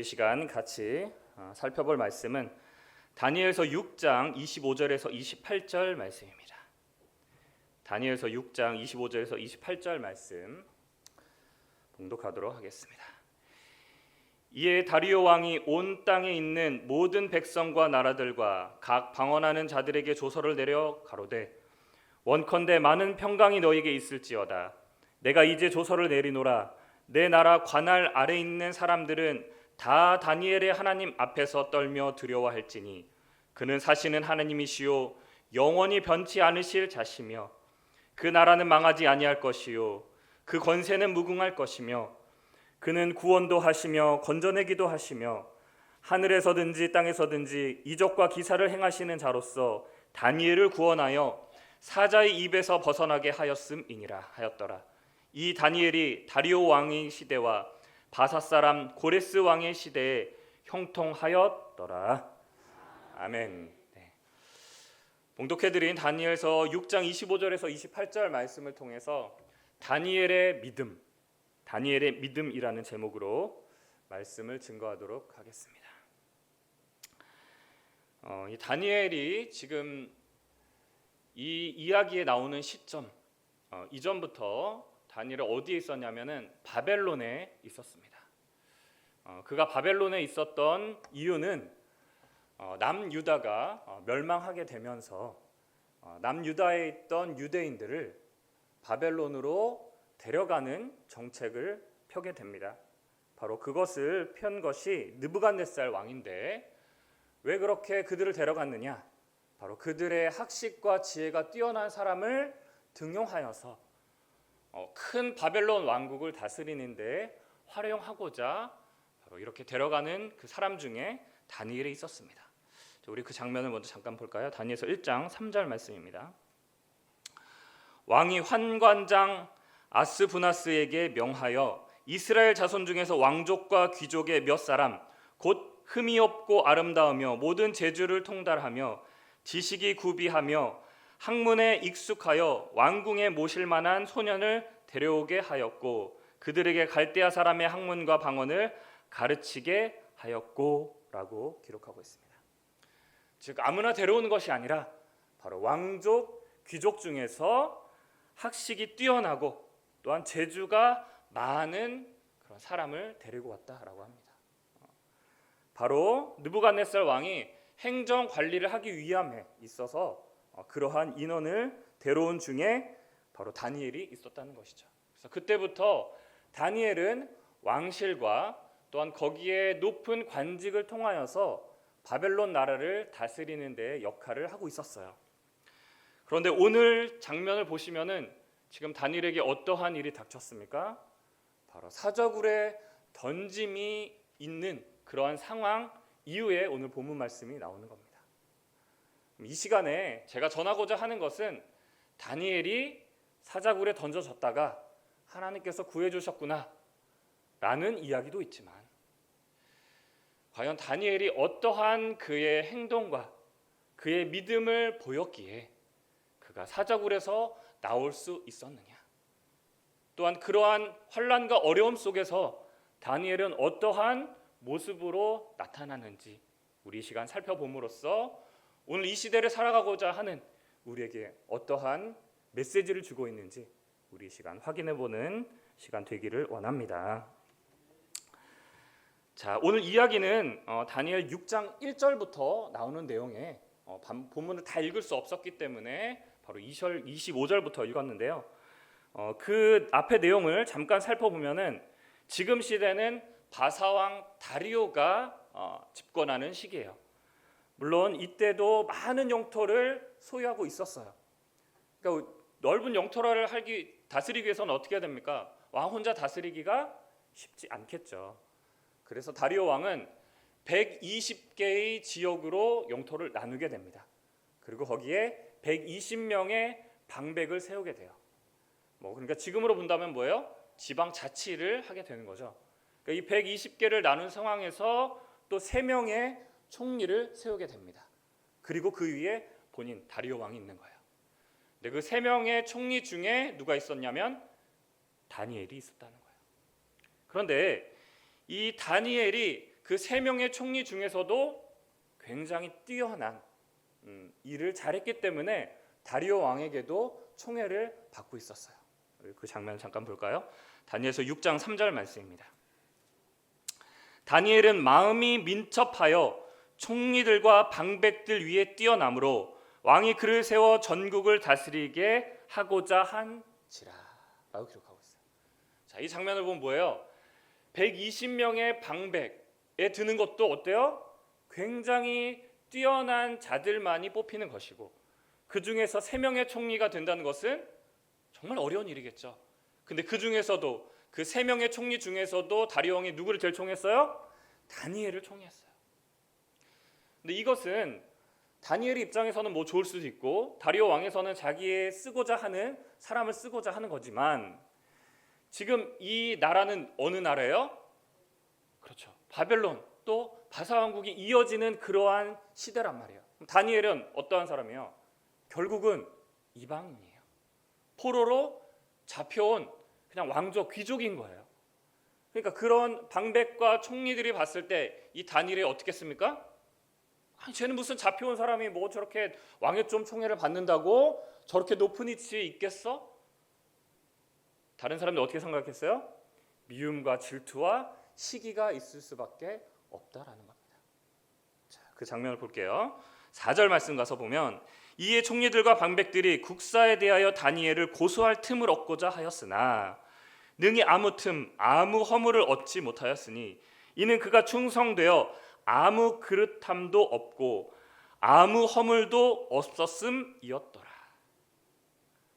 시간 같이 살펴볼 말씀은 다니엘서 6장 25절에서 28절 말씀입니다. 다니엘서 6장 25절에서 28절 말씀 봉독하도록 하겠습니다. 이에 다리오 왕이 온 땅에 있는 모든 백성과 나라들과 각 방언하는 자들에게 조서를 내려 가로되 원컨대 많은 평강이 너에게 있을지어다. 내가 이제 조서를 내리노라. 내 나라 관할 아래 있는 사람들은 다 다니엘의 하나님 앞에서 떨며 두려워할지니 그는 사시는 하나님이시요 영원히 변치 않으실 자시며 그 나라는 망하지 아니할 것이요 그 권세는 무궁할 것이며 그는 구원도 하시며 건져내기도 하시며 하늘에서든지 땅에서든지 이적과 기사를 행하시는 자로서 다니엘을 구원하여 사자의 입에서 벗어나게 하였음이니라 하였더라. 이 다니엘이 다리오 왕의 시대와 바사 사람 고레스 왕의 시대에 형통하였더라. 아멘. 봉독해드린 다니엘서 6장 25절에서 28절 말씀을 통해서 다니엘의 믿음이라는 제목으로 말씀을 증거하도록 하겠습니다. 이 다니엘이 지금 이 이야기에 나오는 시점 이전부터 다니엘이 어디에 있었냐면은 바벨론에 있었습니다. 그가 바벨론에 있었던 이유는 남유다가 멸망하게 되면서 남유다에 있던 유대인들을 바벨론으로 데려가는 정책을 펴게 됩니다. 바로 그것을 편 것이 느부갓네살 왕인데 왜 그렇게 그들을 데려갔느냐? 바로 그들의 학식과 지혜가 뛰어난 사람을 등용하여서 큰 바벨론 왕국을 다스리는데 활용하고자 바로 이렇게 데려가는 그 사람 중에 다니엘이 있었습니다. 우리 그 장면을 먼저 잠깐 볼까요? 다니엘서 1장 3절 말씀입니다. 왕이 환관장 아스부나스에게 명하여 이스라엘 자손 중에서 왕족과 귀족의 몇 사람 곧 흠이 없고 아름다우며 모든 재주를 통달하며 지식이 구비하며 학문에 익숙하여 왕궁에 모실 만한 소년을 데려오게 하였고 그들에게 갈대아 사람의 학문과 방언을 가르치게 하였고 라고 기록하고 있습니다. 즉 아무나 데려오는 것이 아니라 바로 왕족, 귀족 중에서 학식이 뛰어나고 또한 재주가 많은 그런 사람을 데리고 왔다라고 합니다. 바로 느부갓네살 왕이 행정 관리를 하기 위함에 있어서 그러한 인원을 데려온 중에 바로 다니엘이 있었다는 것이죠. 그래서 그때부터 다니엘은 왕실과 또한 거기에 높은 관직을 통하여서 바벨론 나라를 다스리는 데 역할을 하고 있었어요. 그런데 오늘 장면을 보시면은 지금 다니엘에게 어떠한 일이 닥쳤습니까? 바로 사저굴에 던짐이 있는 그러한 상황 이후에 오늘 본문 말씀이 나오는 겁니다. 이 시간에 제가 전하고자 하는 것은 다니엘이 사자굴에 던져졌다가 하나님께서 구해주셨구나 라는 이야기도 있지만 과연 다니엘이 어떠한 그의 행동과 그의 믿음을 보였기에 그가 사자굴에서 나올 수 있었느냐, 또한 그러한 환난과 어려움 속에서 다니엘은 어떠한 모습으로 나타나는지 우리 시간 살펴봄으로써 오늘 이 시대를 살아가고자 하는 우리에게 어떠한 메시지를 주고 있는지 우리 시간 확인해보는 시간 되기를 원합니다. 자, 오늘 이야기는 다니엘 6장 1절부터 나오는 내용에 본문을 다 읽을 수 없었기 때문에 바로 25절부터 읽었는데요. 그 앞의 내용을 잠깐 살펴보면은 지금 시대는 바사왕 다리오가 집권하는 시기예요. 물론 이때도 많은 영토를 소유하고 있었어요. 그러니까 넓은 영토를 다스리기 위해서는 어떻게 해야 됩니까? 왕 혼자 다스리기가 쉽지 않겠죠. 그래서 다리오 왕은 120개의 지역으로 영토를 나누게 됩니다. 그리고 거기에 120명의 방백을 세우게 돼요. 그러니까 지금으로 본다면 뭐예요? 지방 자치를 하게 되는 거죠. 그러니까 이 120개를 나눈 상황에서 또 3명의 총리를 세우게 됩니다. 그리고 그 위에 본인 다리오 왕이 있는 거예요. 근데 그 3명의 총리 중에 누가 있었냐면 다니엘이 있었다는 거예요. 그런데 이 다니엘이 그 세 명의 총리 중에서도 굉장히 뛰어난 일을 잘했기 때문에 다리오 왕에게도 총애를 받고 있었어요. 그 장면 잠깐 볼까요? 다니엘서 6장 3절 말씀입니다. 다니엘은 마음이 민첩하여 총리들과 방백들 위에 뛰어남으로 왕이 그를 세워 전국을 다스리게 하고자 한지라 라고 기록하고 있어요. 자, 이 장면을 보면 뭐예요? 120명의 방백에 드는 것도 어때요? 굉장히 뛰어난 자들만이 뽑히는 것이고, 그 중에서 3명의 총리가 된다는 것은 정말 어려운 일이겠죠. 근데 그 중에서도 그 3명의 총리 중에서도 다리오 왕이 누구를 제일 총했어요? 다니엘을 총했어요. 근데 이것은 다니엘의 입장에서는 뭐 좋을 수도 있고, 다리오 왕에서는 자기의 쓰고자 하는 사람을 쓰고자 하는 거지만, 지금 이 나라는 어느 나라예요? 그렇죠. 바벨론, 또 바사 왕국이 이어지는 그러한 시대란 말이에요. 다니엘은 어떠한 사람이에요? 결국은 이방인이에요. 포로로 잡혀온 그냥 왕족, 귀족인 거예요. 그러니까 그런 방백과 총리들이 봤을 때 이 다니엘이 어떻겠습니까? 아니, 쟤는 무슨 잡혀온 사람이 뭐 저렇게 왕의 좀 총애를 받는다고 저렇게 높은 위치에 있겠어? 다른 사람들 어떻게 생각했어요? 미움과 질투와 시기가 있을 수밖에 없다라는 겁니다. 자, 그 장면을 볼게요. 4절 말씀 가서 보면, 이에 총리들과 방백들이 국사에 대하여 다니엘을 고소할 틈을 얻고자 하였으나 능히 아무 틈 아무 허물을 얻지 못하였으니 이는 그가 충성되어 아무 그릇함도 없고 아무 허물도 없었음이었더라.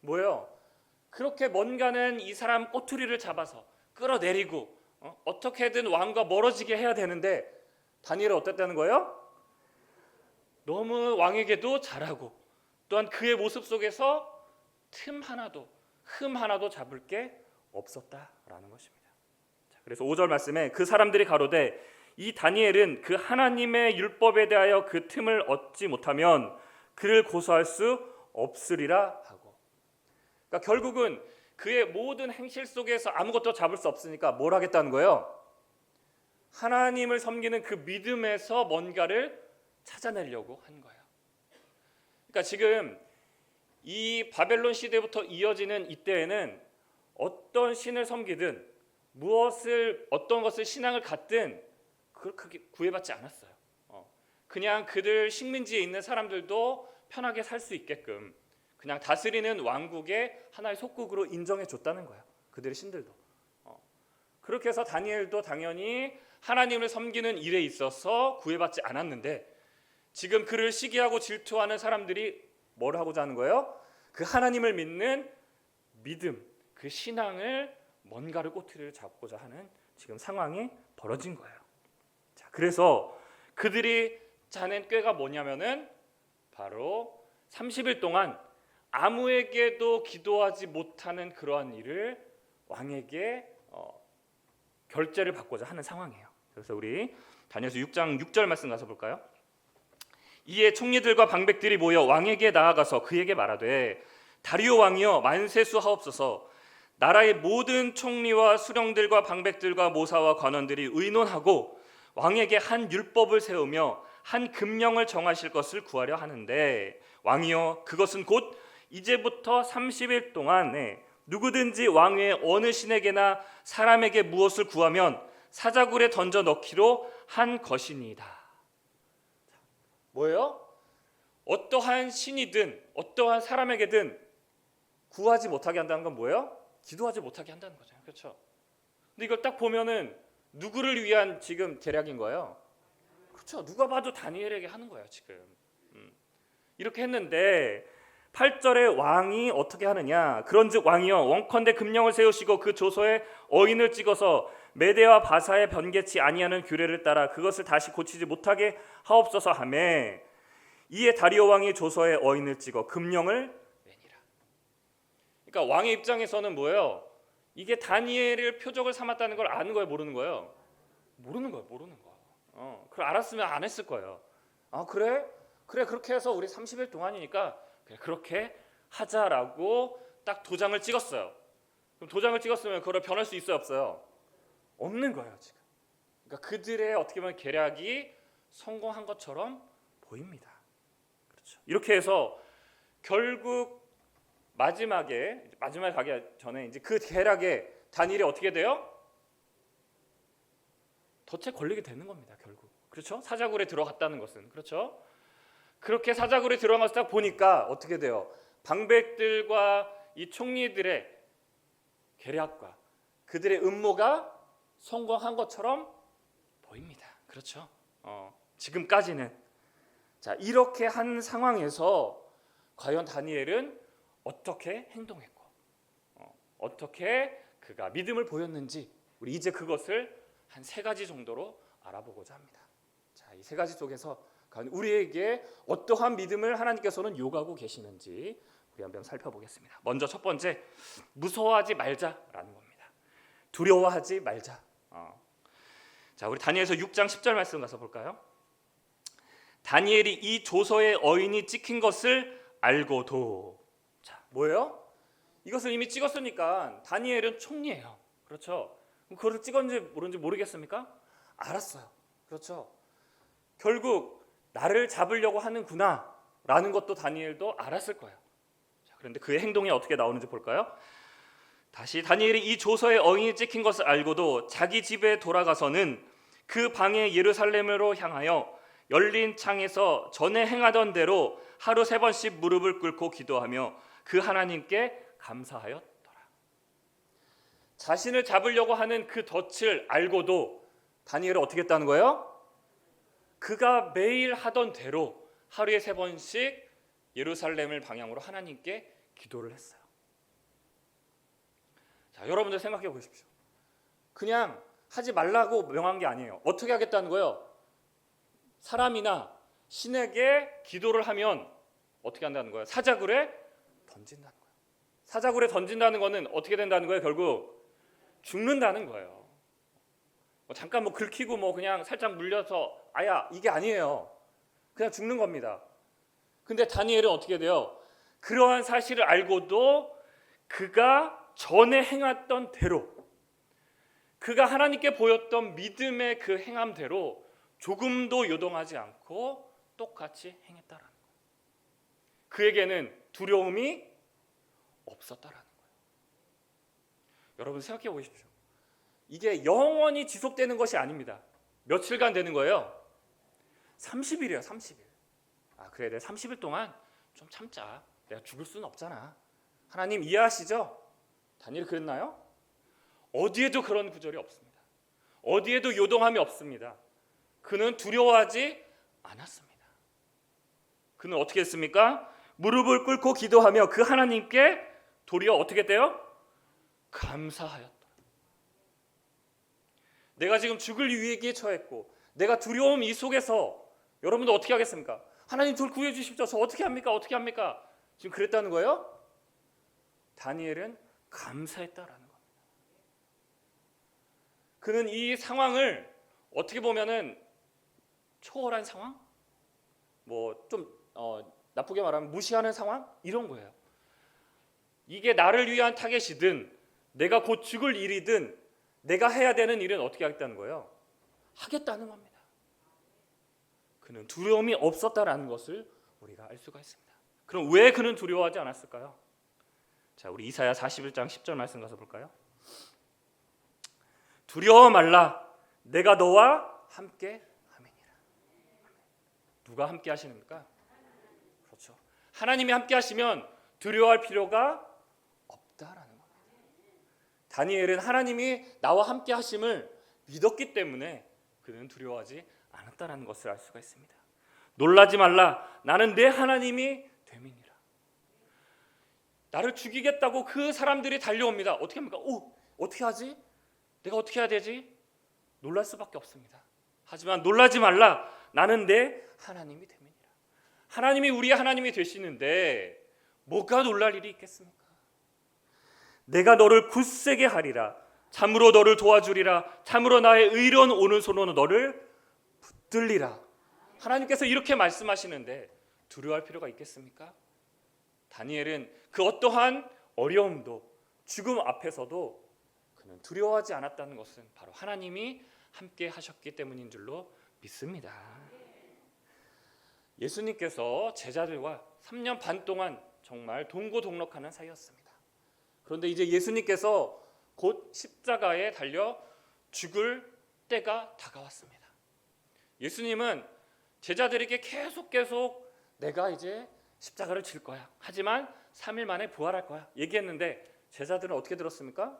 뭐예요? 그렇게 뭔가는 이 사람 꼬투리를 잡아서 끌어내리고 어떻게든 왕과 멀어지게 해야 되는데, 다니엘은 어땠다는 거예요? 너무 왕에게도 잘하고, 또한 그의 모습 속에서 틈 하나도 흠 하나도 잡을 게 없었다라는 것입니다. 자, 그래서 5절 말씀에 그 사람들이 가로되 이 다니엘은 그 하나님의 율법에 대하여 그 틈을 얻지 못하면 그를 고소할 수 없으리라 하고, 그러니까 결국은 그의 모든 행실 속에서 아무것도 잡을 수 없으니까 뭘 하겠다는 거예요? 하나님을 섬기는 그 믿음에서 뭔가를 찾아내려고 한 거예요. 그러니까 지금 이 바벨론 시대부터 이어지는 이때에는 어떤 신을 섬기든 어떤 것을 신앙을 갖든 그걸 크게 구애받지 않았어요. 그냥 그들 식민지에 있는 사람들도 편하게 살 수 있게끔 그냥 다스리는 왕국의 하나의 속국으로 인정해 줬다는 거예요. 그들의 신들도. 그렇게 해서 다니엘도 당연히 하나님을 섬기는 일에 있어서 구애받지 않았는데, 지금 그를 시기하고 질투하는 사람들이 뭘 하고자 하는 거예요? 그 하나님을 믿는 믿음, 그 신앙을 뭔가를 꼬투리를 잡고자 하는 지금 상황이 벌어진 거예요. 자, 그래서 그들이 짜낸 꾀가 뭐냐면은 바로 30일 동안 아무에게도 기도하지 못하는 그러한 일을 왕에게 결제를 받고자 하는 상황이에요. 그래서 우리 다니엘서 6장 6절 말씀 가서 볼까요? 이에 총리들과 방백들이 모여 왕에게 나아가서 그에게 말하되 다리오 왕이여 만세수 하옵소서. 나라의 모든 총리와 수령들과 방백들과 모사와 관원들이 의논하고 왕에게 한 율법을 세우며 한 금령을 정하실 것을 구하려 하는데, 왕이여 그것은 곧 이제부터 30일 동안 누구든지 왕의 어느 신에게나 사람에게 무엇을 구하면 사자굴에 던져 넣기로 한 것이니이다. 뭐예요? 어떠한 신이든 어떠한 사람에게든 구하지 못하게 한다는 건 뭐예요? 기도하지 못하게 한다는 거죠. 그렇죠? 근데 이걸 딱 보면은 누구를 위한 지금 계략인 거예요? 그렇죠. 누가 봐도 다니엘에게 하는 거예요, 지금. 이렇게 했는데 8절에 왕이 어떻게 하느냐? 그런즉 왕이여 원컨대 금령을 세우시고 그 조서에 어인을 찍어서 메대와 바사의 변개치 아니하는 규례를 따라 그것을 다시 고치지 못하게 하옵소서 하매, 이에 다리오 왕이 조서에 어인을 찍어 금령을 내니라. 그러니까 왕의 입장에서는 뭐예요? 이게 다니엘을 표적을 삼았다는 걸 아는 거예요, 모르는 거예요? 모르는 거예요. 그걸 알았으면 안 했을 거예요. 아, 그래 그렇게 해서 우리 30일 동안이니까 그래, 그렇게 하자라고 딱 도장을 찍었어요. 그럼 도장을 찍었으면 그걸 변할 수 있어요, 없어요? 없는 거예요, 지금. 그러니까 그들의 어떻게 보면 계략이 성공한 것처럼 보입니다. 그렇죠. 이렇게 해서 결국 마지막에 가기 전에 이제 그 계략에 다니엘이 어떻게 돼요? 덫에 걸리게 되는 겁니다. 결국. 그렇죠? 사자굴에 들어갔다는 것은. 그렇죠? 그렇게 사자굴에 들어가서 딱 보니까 어떻게 돼요? 방백들과 이 총리들의 계략과 그들의 음모가 성공한 것처럼 보입니다. 그렇죠? 지금까지는. 자, 이렇게 한 상황에서 과연 다니엘은 어떻게 행동했고 어떻게 그가 믿음을 보였는지 우리 이제 그것을 한 3가지 정도로 알아보고자 합니다. 자, 이 3가지 속에서 우리에게 어떠한 믿음을 하나님께서는 요구하고 계시는지 우리 한번 살펴보겠습니다. 먼저 첫 번째, 무서워하지 말자라는 겁니다. 두려워하지 말자. 자, 우리 다니엘서 6장 10절 말씀 가서 볼까요? 다니엘이 이 조서에 어인이 찍힌 것을 알고도, 자, 뭐예요? 이것을 이미 찍었으니까 다니엘은 총리예요. 그렇죠? 그것을 찍었는지 모르는지 모르겠습니까? 알았어요. 그렇죠? 결국 나를 잡으려고 하는구나 라는 것도 다니엘도 알았을 거예요. 자, 그런데 그의 행동이 어떻게 나오는지 볼까요? 다시 다니엘이 이 조서에 어인이 찍힌 것을 알고도 자기 집에 돌아가서는 그 방에 예루살렘으로 향하여 열린 창에서 전에 행하던 대로 하루 3번씩 무릎을 꿇고 기도하며 그 하나님께 감사하였더라. 자신을 잡으려고 하는 그 덫을 알고도 다니엘은 어떻게 했다는 거예요? 그가 매일 하던 대로 하루에 3번씩 예루살렘을 방향으로 하나님께 기도를 했어요. 자, 여러분들 생각해 보십시오. 그냥 하지 말라고 명한 게 아니에요. 어떻게 하겠다는 거예요? 사람이나 신에게 기도를 하면 어떻게 한다는 거예요? 사자굴에 던진다는 거예요. 사자굴에 던진다는 거는 어떻게 된다는 거예요? 결국 죽는다는 거예요. 잠깐 긁히고 그냥 살짝 물려서 아야, 이게 아니에요. 그냥 죽는 겁니다. 근데 다니엘은 어떻게 돼요? 그러한 사실을 알고도 그가 전에 행했던 대로, 그가 하나님께 보였던 믿음의 그 행함대로 조금도 요동하지 않고 똑같이 행했다라는 거예요. 그에게는 두려움이 없었다라는 거예요. 여러분 생각해 보십시오. 이게 영원히 지속되는 것이 아닙니다. 며칠간 되는 거예요? 30일이에요. 30일. 그래, 내가 30일 동안 좀 참자. 내가 죽을 수는 없잖아. 하나님 이해하시죠? 다니엘이 그랬나요? 어디에도 그런 구절이 없습니다. 어디에도 요동함이 없습니다. 그는 두려워하지 않았습니다. 그는 어떻게 했습니까? 무릎을 꿇고 기도하며 그 하나님께 도리어 어떻게 했대요? 감사하였다. 내가 지금 죽을 위기에 처했고 내가 두려움 이 속에서 여러분도 어떻게 하겠습니까? 하나님 저를 구해 주십시오. 저 어떻게 합니까? 어떻게 합니까? 지금 그랬다는 거예요? 다니엘은 감사했다라는 겁니다. 그는 이 상황을 어떻게 보면은 초월한 상황? 좀 나쁘게 말하면 무시하는 상황? 이런 거예요. 이게 나를 위한 타겟이든 내가 곧 죽을 일이든 내가 해야 되는 일은 어떻게 하겠다는 거예요? 하겠다는 겁니다. 그는 두려움이 없었다라는 것을 우리가 알 수가 있습니다. 그럼 왜 그는 두려워하지 않았을까요? 자, 우리 이사야 41장 10절 말씀 가서 볼까요? 두려워 말라, 내가 너와 함께 함이니라. 누가 함께 하시는가? 그렇죠. 하나님이 함께 하시면 두려워할 필요가 없다라는 겁니다. 다니엘은 하나님이 나와 함께 하심을 믿었기 때문에 그는 두려워하지 않았다라는 것을 알 수가 있습니다. 놀라지 말라, 나는 내 하나님이 됨이니라. 나를 죽이겠다고 그 사람들이 달려옵니다. 어떻게 합니까? 어떻게 하지? 내가 어떻게 해야 되지? 놀랄 수밖에 없습니다. 하지만 놀라지 말라, 나는 내 하나님이 됨이니라. 하나님이 우리의 하나님이 되시는데 뭐가 놀랄 일이 있겠습니까? 내가 너를 굳세게 하리라, 참으로 너를 도와주리라, 참으로 나의 의로운 오른손으로 너를 붙들리라. 하나님께서 이렇게 말씀하시는데 두려워할 필요가 있겠습니까? 다니엘은 그 어떠한 어려움도 죽음 앞에서도 그는 두려워하지 않았다는 것은 바로 하나님이 함께 하셨기 때문인 줄로 믿습니다. 예수님께서 제자들과 3년 반 동안 정말 동고동락하는 사이였습니다. 그런데 이제 예수님께서 곧 십자가에 달려 죽을 때가 다가왔습니다. 예수님은 제자들에게 계속 내가 이제 십자가를 질 거야. 하지만 3일 만에 부활할 거야. 얘기했는데 제자들은 어떻게 들었습니까?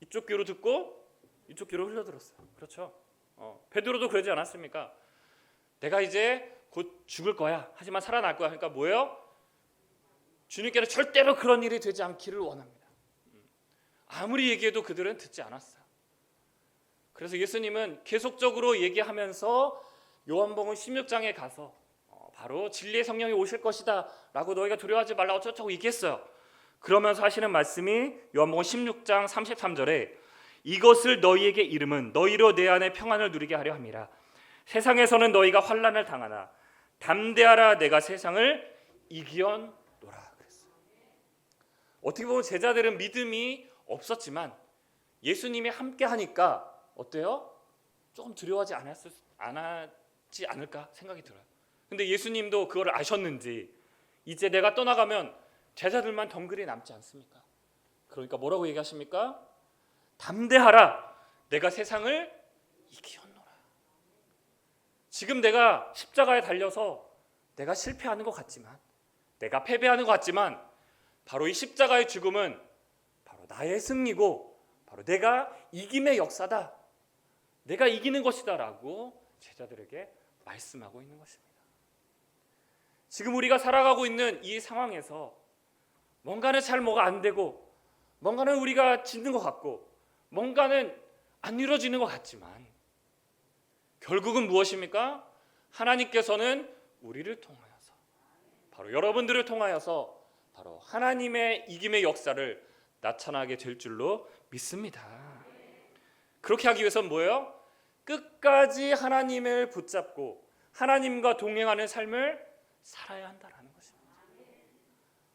이쪽 귀로 듣고 이쪽 귀로 흘려들었어요. 그렇죠? 베드로도 그러지 않았습니까? 내가 이제 곧 죽을 거야. 하지만 살아날 거야. 그러니까 뭐예요? 주님께는 절대로 그런 일이 되지 않기를 원합니다. 아무리 얘기해도 그들은 듣지 않았어요. 그래서 예수님은 계속적으로 얘기하면서 요한복음 16장에 가서 바로 진리의 성령이 오실 것이다 라고 너희가 두려워하지 말라 어쩌고 얘기했어요. 그러면서 하시는 말씀이 요한복음 16장 33절에 이것을 너희에게 이름은 너희로 내 안에 평안을 누리게 하려 함이라. 세상에서는 너희가 환난을 당하나 담대하라 내가 세상을 이기었노라 그랬어요. 어떻게 보면 제자들은 믿음이 없었지만 예수님이 함께 하니까 어때요? 조금 두려워하지 않았지 않을까 생각이 들어요. 근데 예수님도 그걸 아셨는지 이제 내가 떠나가면 제자들만 덩그리 남지 않습니까? 그러니까 뭐라고 얘기하십니까? 담대하라 내가 세상을 이기었노라. 지금 내가 십자가에 달려서 내가 실패하는 것 같지만 내가 패배하는 것 같지만 바로 이 십자가의 죽음은 바로 나의 승리고 바로 내가 이김의 역사다. 내가 이기는 것이다 라고 제자들에게 말씀하고 있는 것입니다. 지금 우리가 살아가고 있는 이 상황에서 뭔가는 잘 뭐가 안 되고 뭔가는 우리가 짓는 것 같고 뭔가는 안 이루어지는 것 같지만 결국은 무엇입니까? 하나님께서는 우리를 통하여서 바로 여러분들을 통하여서 바로 하나님의 이김의 역사를 나타나게 될 줄로 믿습니다. 그렇게 하기 위해서는 뭐예요? 끝까지 하나님을 붙잡고 하나님과 동행하는 삶을 살아야 한다라는 것입니다.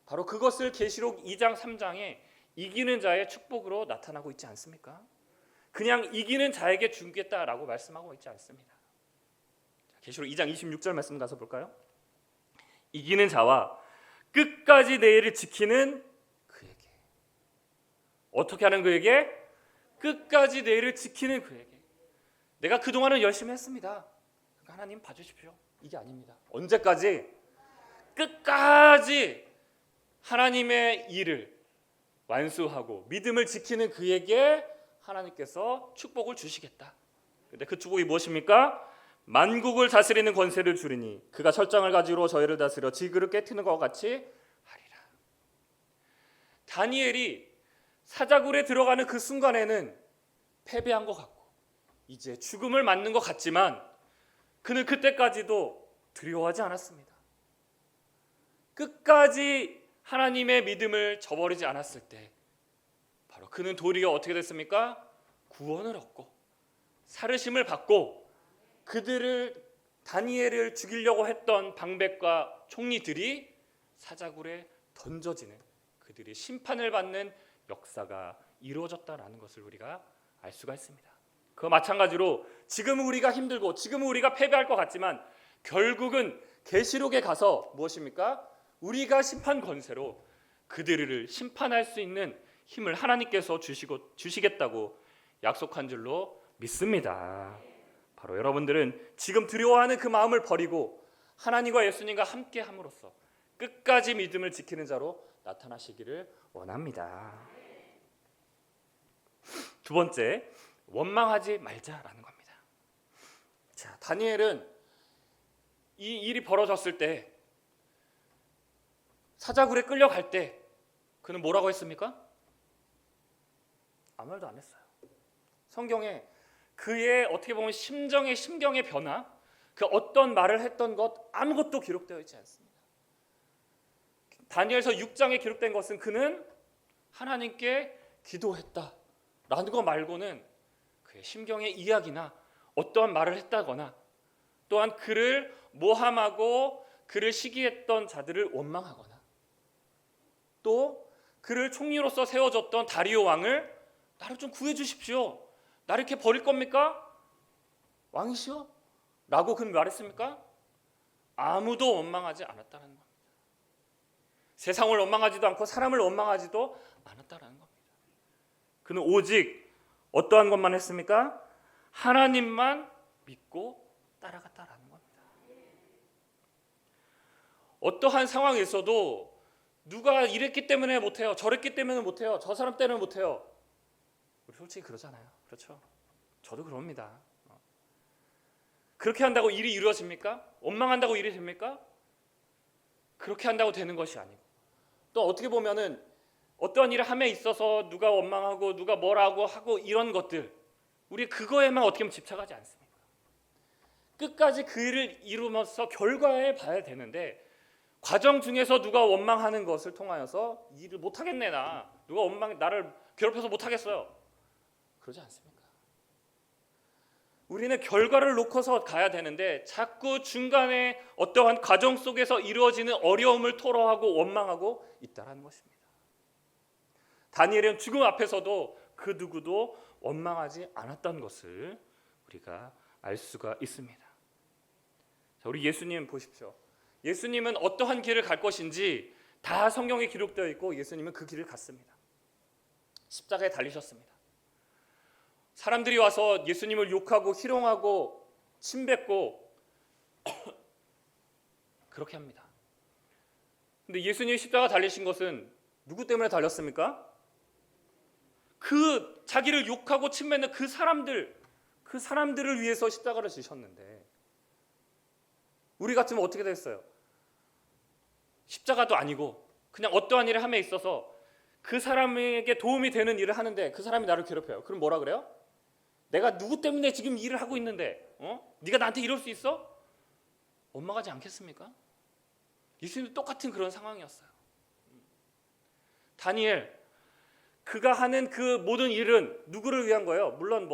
바로 그것을 계시록 2장 3장에 이기는 자의 축복으로 나타나고 있지 않습니까? 그냥 이기는 자에게 주겠다라고 말씀하고 있지 않습니다. 계시록 2장 26절 말씀 가서 볼까요? 이기는 자와 끝까지 내 일을 지키는 그에게. 어떻게 하는 그에게? 끝까지 내 일을 지키는 그에게. 내가 그동안은 열심히 했습니다. 그러니까 하나님 봐주십시오. 이게 아닙니다. 언제까지? 끝까지 하나님의 일을 완수하고 믿음을 지키는 그에게 하나님께서 축복을 주시겠다. 근데 그 축복이 무엇입니까? 만국을 다스리는 권세를 주리니 그가 철장을 가지고 저희를 다스려 지그를 깨트는 것과 같이 하리라. 다니엘이 사자굴에 들어가는 그 순간에는 패배한 것 같고 이제 죽음을 맞는 것 같지만 그는 그때까지도 두려워하지 않았습니다. 끝까지 하나님의 믿음을 저버리지 않았을 때 바로 그는 도리어 어떻게 됐습니까? 구원을 얻고 살으심을 받고 그들을 다니엘을 죽이려고 했던 방백과 총리들이 사자굴에 던져지는 그들이 심판을 받는 역사가 이루어졌다라는 것을 우리가 알 수가 있습니다. 그와 마찬가지로 지금 우리가 힘들고 지금 우리가 패배할 것 같지만 결국은 계시록에 가서 무엇입니까? 우리가 심판 권세로 그들을 심판할 수 있는 힘을 하나님께서 주시겠다고 약속한 줄로 믿습니다. 바로 여러분들은 지금 두려워하는 그 마음을 버리고 하나님과 예수님과 함께 함으로써 끝까지 믿음을 지키는 자로 나타나시기를 원합니다. 두 번째, 원망하지 말자라는 겁니다. 자, 다니엘은 이 일이 벌어졌을 때 사자굴에 끌려갈 때 그는 뭐라고 했습니까? 아무 말도 안 했어요. 성경에 그의 어떻게 보면 심경의 변화, 그 어떤 말을 했던 것 아무것도 기록되어 있지 않습니다. 다니엘서 6장에 기록된 것은 그는 하나님께 기도했다라는 것 말고는 그의 심경의 이야기나 어떠한 말을 했다거나 또한 그를 모함하고 그를 시기했던 자들을 원망하거나 또 그를 총리로서 세워줬던 다리오 왕을 나를 좀 구해 주십시오. 나를 이렇게 버릴 겁니까? 왕이시여? 라고 그는 말했습니까? 아무도 원망하지 않았다는 겁니다. 세상을 원망하지도 않고 사람을 원망하지도 않았다는 겁니다. 그는 오직 어떠한 것만 했습니까? 하나님만 믿고 따라갔다라는 겁니다. 어떠한 상황에서도 누가 이랬기 때문에 못해요, 저랬기 때문에 못해요, 저 사람 때문에 못해요. 우리 솔직히 그러잖아요. 그렇죠? 저도 그럽니다. 그렇게 한다고 일이 이루어집니까? 원망한다고 일이 됩니까? 그렇게 한다고 되는 것이 아니고, 또 어떻게 보면은 어떠한 일을 함에 있어서 누가 원망하고 누가 뭐라고 하고 이런 것들, 우리 그거에만 어떻게 보면 집착하지 않습니까? 끝까지 그 일을 이루면서 결과에 봐야 되는데, 과정 중에서 누가 원망하는 것을 통하여서 일을 못하겠네, 누가 나를 괴롭혀서 못하겠어요, 그러지 않습니까? 우리는 결과를 놓고서 가야 되는데 자꾸 중간에 어떠한 과정 속에서 이루어지는 어려움을 토로하고 원망하고 있다는 것입니다. 다니엘은 죽음 앞에서도 그 누구도 원망하지 않았던 것을 우리가 알 수가 있습니다. 자, 우리 예수님 보십시오. 예수님은 어떠한 길을 갈 것인지 다 성경에 기록되어 있고 예수님은 그 길을 갔습니다. 십자가에 달리셨습니다. 사람들이 와서 예수님을 욕하고 희롱하고 침뱉고 그렇게 합니다. 근데 예수님이 십자가 달리신 것은 누구 때문에 달렸습니까? 그 자기를 욕하고 침뱉는 그 사람들을 위해서 십자가를 지셨는데, 우리 같으면 어떻게 됐어요? 십자가도 아니고 그냥 어떠한 일을 함에 있어서 그 사람에게 도움이 되는 일을 하는데 그 사람이 나를 괴롭혀요. 그럼 뭐라 그래요? 내가 누구 때문에 지금 일을 하고 있는데 네가 나한테 이럴 수 있어? 원망하지 않겠습니까? 예수님도 똑같은 그런 상황이었어요. 다니엘, 그가 하는 그 모든 일은 누구를 위한 거예요? 물론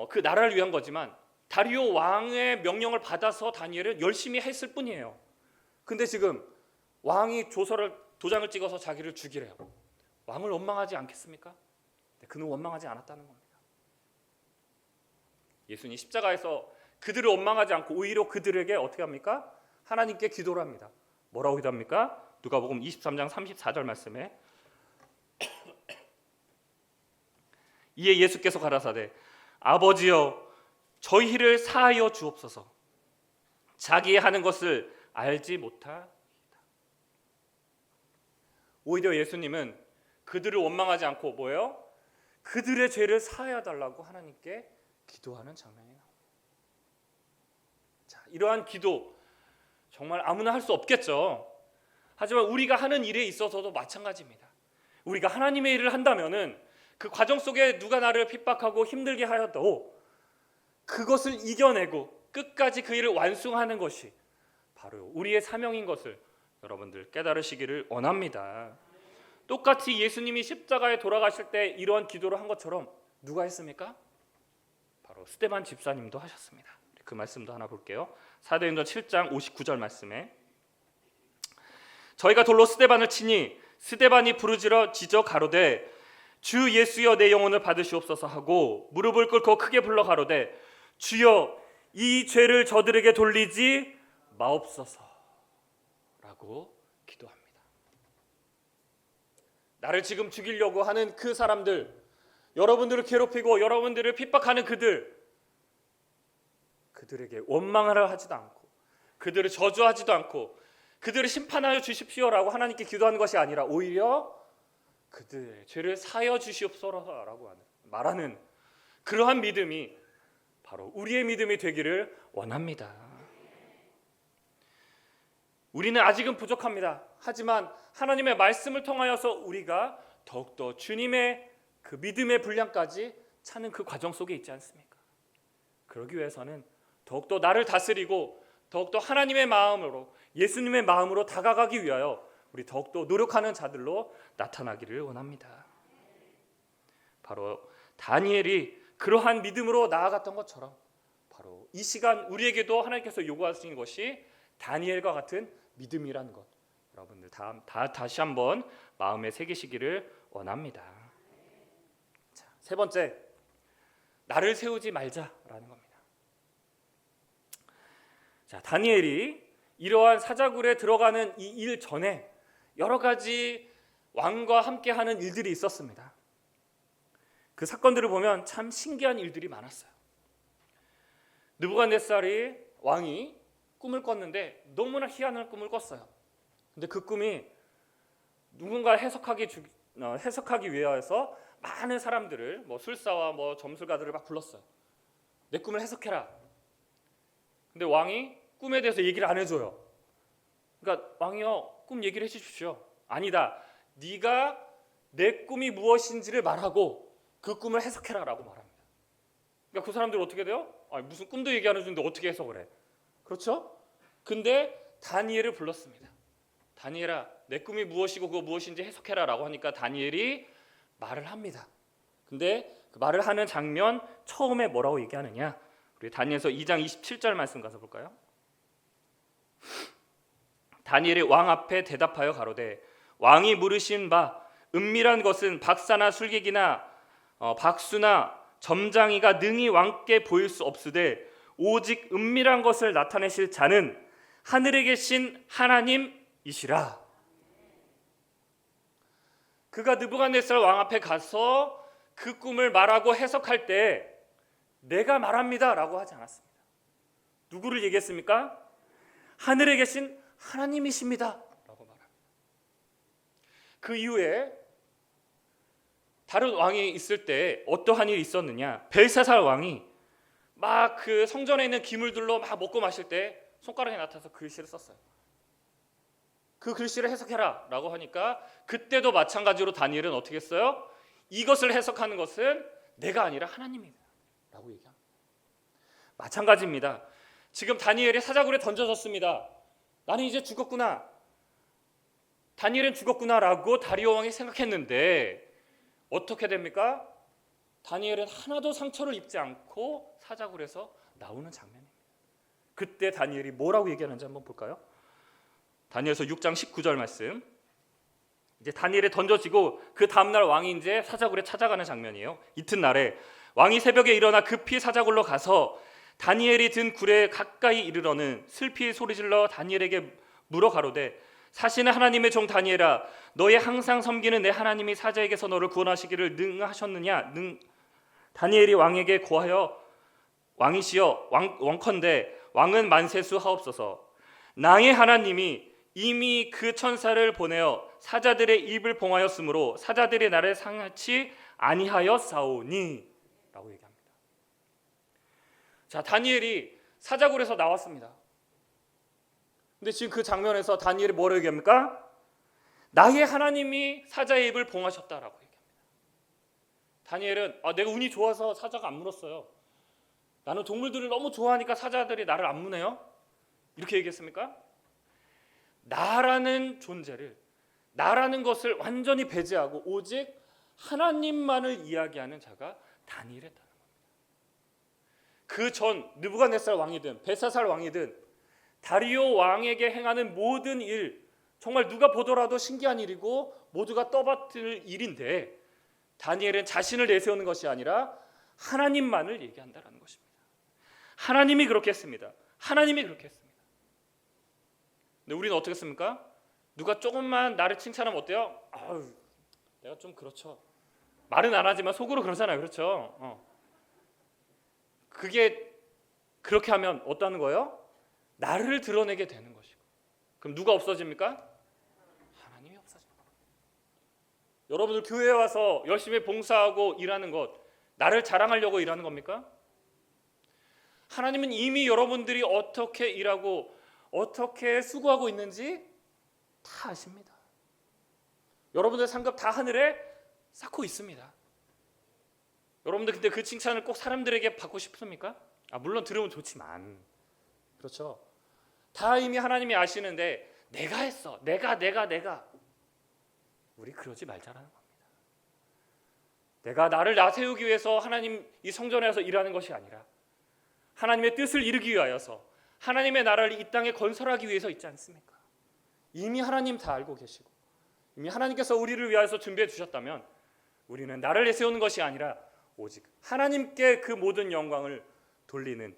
그 나라를 위한 거지만 다리오 왕의 명령을 받아서 다니엘은 열심히 했을 뿐이에요. 근데 지금 왕이 도장을 찍어서 자기를 죽이래요. 왕을 원망하지 않겠습니까? 그는 원망하지 않았다는 겁니다. 예수님 십자가에서 그들을 원망하지 않고 오히려 그들에게 어떻게 합니까? 하나님께 기도를 합니다. 뭐라고 기도합니까? 누가복음 23장 34절 말씀에 이에 예수께서 가라사대 아버지여 저희를 사하여 주옵소서, 자기의 하는 것을 알지 못하이다. 오히려 예수님은 그들을 원망하지 않고 뭐예요? 그들의 죄를 사하여 달라고 하나님께 기도하는 장면이 나옵니다. 자, 이러한 기도 정말 아무나 할 수 없겠죠. 하지만 우리가 하는 일에 있어서도 마찬가지입니다. 우리가 하나님의 일을 한다면은 그 과정 속에 누가 나를 핍박하고 힘들게 하여도 그것을 이겨내고 끝까지 그 일을 완수하는 것이 바로 우리의 사명인 것을 여러분들 깨달으시기를 원합니다. 똑같이 예수님이 십자가에 돌아가실 때 이러한 기도를 한 것처럼 누가 했습니까? 바로 스데반 집사님도 하셨습니다. 그 말씀도 하나 볼게요. 사도행전 7장 59절 말씀에 저희가 돌로 스데반을 치니 스데반이 부르짖어 지저 가로되 주 예수여 내 영혼을 받으시옵소서 하고 무릎을 꿇고 크게 불러 가로되 주여 이 죄를 저들에게 돌리지 마옵소서 라고 기도합니다. 나를 지금 죽이려고 하는 그 사람들, 여러분들을 괴롭히고 여러분들을 핍박하는 그들에게 원망을 하지도 않고 그들을 저주하지도 않고 그들을 심판하여 주십시오라고 하나님께 기도하는 것이 아니라 오히려 그들의 죄를 사여 주시옵소서라고 말하는 그러한 믿음이 바로 우리의 믿음이 되기를 원합니다. 우리는 아직은 부족합니다. 하지만 하나님의 말씀을 통하여서 우리가 더욱더 주님의 그 믿음의 분량까지 찾는 그 과정 속에 있지 않습니까? 그러기 위해서는 더욱더 나를 다스리고 더욱더 하나님의 마음으로, 예수님의 마음으로 다가가기 위하여 우리 더욱더 노력하는 자들로 나타나기를 원합니다. 바로 다니엘이 그러한 믿음으로 나아갔던 것처럼 바로 이 시간 우리에게도 하나님께서 요구하시는 것이 다니엘과 같은 믿음이라는 것, 여러분들 다시 한번 마음에 새기시기를 원합니다. 자, 세 번째, 나를 세우지 말자라는 겁니다. 자, 다니엘이 이러한 사자굴에 들어가는 이 일 전에 여러 가지 왕과 함께하는 일들이 있었습니다. 그 사건들을 보면 참 신기한 일들이 많았어요. 느부갓네살이 왕이 꿈을 꿨는데 너무나 희한한 꿈을 꿨어요. 근데 그 꿈이 누군가 해석하기 위해서 많은 사람들을 술사와 점술가들을 막 불렀어요. 내 꿈을 해석해라. 근데 왕이 꿈에 대해서 얘기를 안 해줘요. 그러니까 왕이요, 꿈 얘기를 해주십시오. 아니다, 네가 내 꿈이 무엇인지를 말하고 그 꿈을 해석해라라고 말합니다. 그러니까 그 사람들은 어떻게 돼요? 무슨 꿈도 얘기 안 해주는데 어떻게 해석을 해? 그렇죠? 근데 다니엘을 불렀습니다. 다니엘아, 내 꿈이 무엇이고 그거 무엇인지 해석해라라고 하니까 다니엘이 말을 합니다. 근데 그 말을 하는 장면 처음에 뭐라고 얘기하느냐? 우리 다니엘서 2장 27절 말씀 가서 볼까요? 다니엘이 왕 앞에 대답하여 가로되 왕이 물으신 바 은밀한 것은 박사나 술객이나 박수나 점장이가 능히 왕께 보일 수 없으되 오직 은밀한 것을 나타내실 자는 하늘에 계신 하나님이시라. 그가 느부갓네살 왕 앞에 가서 그 꿈을 말하고 해석할 때 내가 말합니다 라고 하지 않았습니다. 누구를 얘기했습니까? 하늘에 계신 하나님이십니다 라고 말합니다. 그 이후에 다른 왕이 있을 때 어떠한 일이 있었느냐? 벨사살 왕이 막 그 성전에 있는 기물들로 막 먹고 마실 때 손가락에 나타나서 글씨를 썼어요. 그 글씨를 해석해라 라고 하니까 그때도 마찬가지로 다니엘은 어떻게 했어요? 이것을 해석하는 것은 내가 아니라 하나님이다 라고 얘기합니다. 마찬가지입니다. 지금 다니엘이 사자굴에 던져졌습니다. 나는 이제 죽었구나, 다니엘은 죽었구나 라고 다리오 왕이 생각했는데 어떻게 됩니까? 다니엘은 하나도 상처를 입지 않고 사자굴에서 나오는 장면입니다. 그때 다니엘이 뭐라고 얘기하는지 한번 볼까요? 다니엘서 6장 19절 말씀. 이제 다니엘이 던져지고 그 다음날 왕이 이제 사자굴에 찾아가는 장면이에요. 이튿날에 왕이 새벽에 일어나 급히 사자굴로 가서 다니엘이 든 굴에 가까이 이르러는 슬피 소리질러 다니엘에게 물어 가로되 사시는 하나님의 종 다니엘아, 너의 항상 섬기는 내 하나님이 사자에게서 너를 구원하시기를 능하셨느냐? 다니엘이 왕에게 고하여 왕이시여 원컨대 왕은 만세수 하옵소서. 나의 하나님이 이미 그 천사를 보내어 사자들의 입을 봉하였으므로 사자들이 나를 상하지 아니하였사오니 라고 얘기합니다. 자, 다니엘이 사자굴에서 나왔습니다. 근데 지금 그 장면에서 다니엘이 뭐라고 얘기합니까? 나의 하나님이 사자의 입을 봉하셨다라고 얘기합니다. 다니엘은 내가 운이 좋아서 사자가 안 물었어요. 나는 동물들을 너무 좋아하니까 사자들이 나를 안 무네요. 이렇게 얘기했습니까? 나라는 존재를, 나라는 것을 완전히 배제하고 오직 하나님만을 이야기하는 자가 다니엘이었다는 겁니다. 그 전 느부갓네살 왕이든 벨사살 왕이든 다리오 왕에게 행하는 모든 일, 정말 누가 보더라도 신기한 일이고 모두가 떠받들 일인데 다니엘은 자신을 내세우는 것이 아니라 하나님만을 얘기한다는 것입니다. 하나님이 그렇게 했습니다. 하나님이 그렇게 했습니다. 근데 우리는 어떻게 했습니까? 누가 조금만 나를 칭찬하면 어때요? 내가 좀 그렇죠. 말은 안 하지만 속으로 그러잖아요. 그렇죠? 그게 그렇게 하면 어떠는 거예요? 나를 드러내게 되는 것이고. 그럼 누가 없어집니까? 하나님이 없어집니다. 여러분들 교회에 와서 열심히 봉사하고 일하는 것, 나를 자랑하려고 일하는 겁니까? 하나님은 이미 여러분들이 어떻게 일하고 어떻게 수고하고 있는지 다 아십니다. 여러분들 상급 다 하늘에 쌓고 있습니다. 여러분들 근데 그 칭찬을 꼭 사람들에게 받고 싶습니까? 물론 들으면 좋지만, 그렇죠? 다 이미 하나님이 아시는데 내가 했어, 내가 우리 그러지 말자라는 겁니다. 내가 나를 나세우기 위해서 하나님 이 성전에 와서 일하는 것이 아니라 하나님의 뜻을 이루기 위하여서 하나님의 나라를 이 땅에 건설하기 위해서 있지 않습니까? 이미 하나님 다 알고 계시고 이미 하나님께서 우리를 위하여서 준비해 주셨다면 우리는 나를 내세우는 것이 아니라 오직 하나님께 그 모든 영광을 돌리는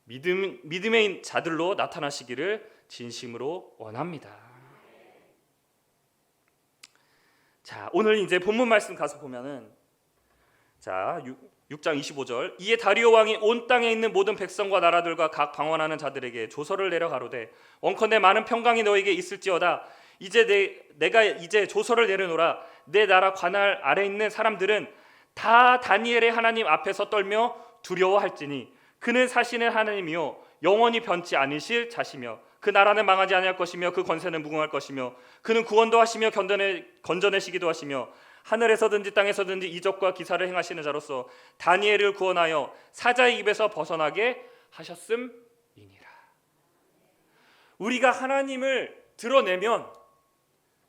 믿음의 자들로 나타나시기를 진심으로 원합니다. 자, 오늘 이제 본문 말씀 가서 보면은 자, 6장 25절 이에 다리오 왕이 온 땅에 있는 모든 백성과 나라들과 각 방언하는 자들에게 조서를 내려 가로되 원컨대 많은 평강이 너에게 있을지어다. 이제 내가 이제 조서를 내려노라. 내 나라 관할 아래 있는 사람들은 다 다니엘의 하나님 앞에서 떨며 두려워할지니 그는 사시는 하나님이요 영원히 변치 않으실 자시며 그 나라는 망하지 아니할 것이며 그 권세는 무궁할 것이며 그는 구원도 하시며 건져내시기도 하시며 하늘에서든지 땅에서든지 이적과 기사를 행하시는 자로서 다니엘을 구원하여 사자의 입에서 벗어나게 하셨음이니라. 우리가 하나님을 드러내면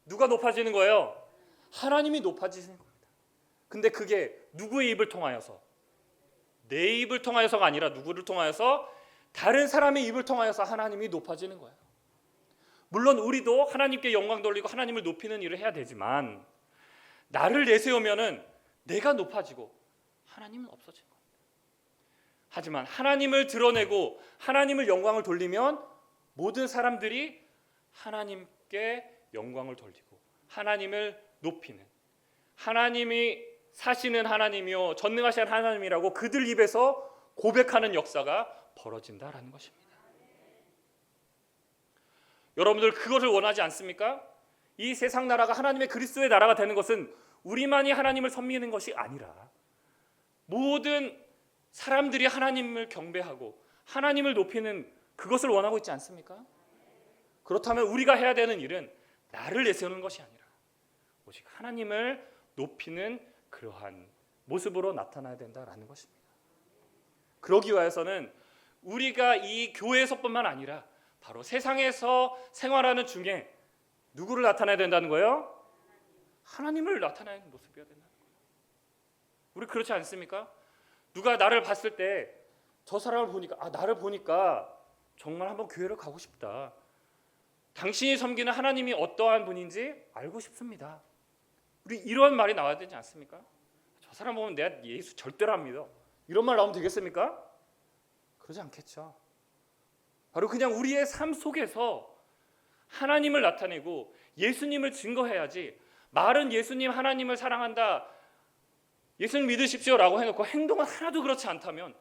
누가 높아지는 거예요? 하나님이 높아지는 겁니다. 근데 그게 누구의 입을 통하여서? 내 입을 통하여서가 아니라 누구를 통하여서? 다른 사람의 입을 통하여서 하나님이 높아지는 거예요. 물론 우리도 하나님께 영광 돌리고 하나님을 높이는 일을 해야 되지만 나를 내세우면은 내가 높아지고 하나님은 없어지는 겁니다. 하지만 하나님을 드러내고 하나님을 영광을 돌리면 모든 사람들이 하나님께 영광을 돌리고 하나님을 높이는, 하나님이 사시는 하나님이요 전능하신 하나님이라고 그들 입에서 고백하는 역사가 벌어진다라는 것입니다. 여러분들 그것을 원하지 않습니까? 이 세상 나라가 하나님의 그리스도의 나라가 되는 것은 우리만이 하나님을 섬기는 것이 아니라 모든 사람들이 하나님을 경배하고 하나님을 높이는 그것을 원하고 있지 않습니까? 그렇다면 우리가 해야 되는 일은 나를 내세우는 것이 아니라 오직 하나님을 높이는 그러한 모습으로 나타나야 된다라는 것입니다. 그러기 위해서는 우리가 이 교회에서뿐만 아니라 바로 세상에서 생활하는 중에 누구를 나타내야 된다는 거예요? 하나님을 나타내는 모습이어야 된다는 거예요. 우리 그렇지 않습니까? 누가 나를 봤을 때 저 사람을 보니까 나를 보니까 정말 한번 교회를 가고 싶다. 당신이 섬기는 하나님이 어떠한 분인지 알고 싶습니다. 우리 이런 말이 나와야 되지 않습니까? 저 사람 보면 내가 예수 절대로 안 믿어. 이런 말 나오면 되겠습니까? 그러지 않겠죠. 바로 그냥 우리의 삶 속에서 하나님을 나타내고 예수님을 증거해야지 말은 예수님 하나님을 사랑한다, 예수님 믿으십시오라고 해놓고 행동은 하나도 그렇지 않다면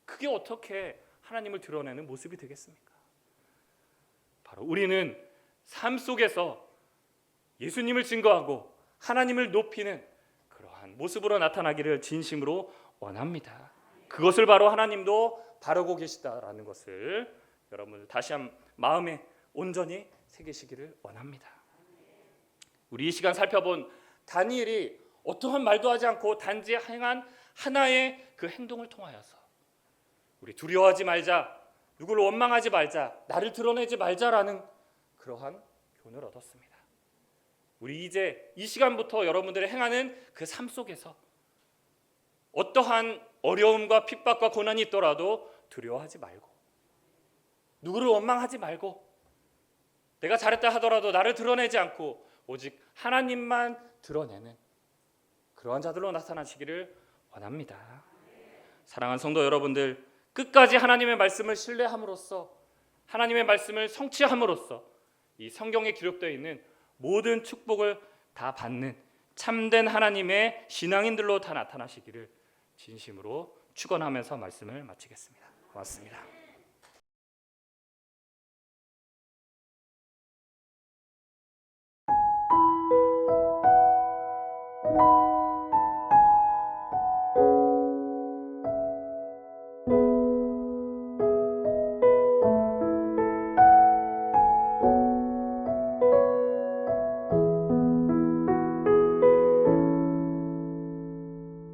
그게 어떻게 하나님을 드러내는 모습이 되겠습니까? 바로 우리는 삶 속에서 예수님을 증거하고 하나님을 높이는 그러한 모습으로 나타나기를 진심으로 원합니다. 그것을 바로 하나님도 바라고 계시다라는 것을 여러분들 다시 한번 마음에 온전히 새기시기를 원합니다. 우리 이 시간 살펴본 다니엘이 어떠한 말도 하지 않고 단지 행한 하나의 그 행동을 통하여서 우리 두려워하지 말자, 누구를 원망하지 말자, 나를 드러내지 말자라는 그러한 교훈을 얻었습니다. 우리 이제 이 시간부터 여러분들이 행하는 그 삶 속에서 어떠한 어려움과 핍박과 고난이 있더라도 두려워하지 말고 누구를 원망하지 말고 내가 잘했다 하더라도 나를 드러내지 않고 오직 하나님만 드러내는 그러한 자들로 나타나시기를 원합니다. 사랑하는 성도 여러분들, 끝까지 하나님의 말씀을 신뢰함으로써 하나님의 말씀을 성취함으로써 이 성경에 기록되어 있는 모든 축복을 다 받는 참된 하나님의 신앙인들로 다 나타나시기를 진심으로 축원하면서 말씀을 마치겠습니다. 고맙습니다.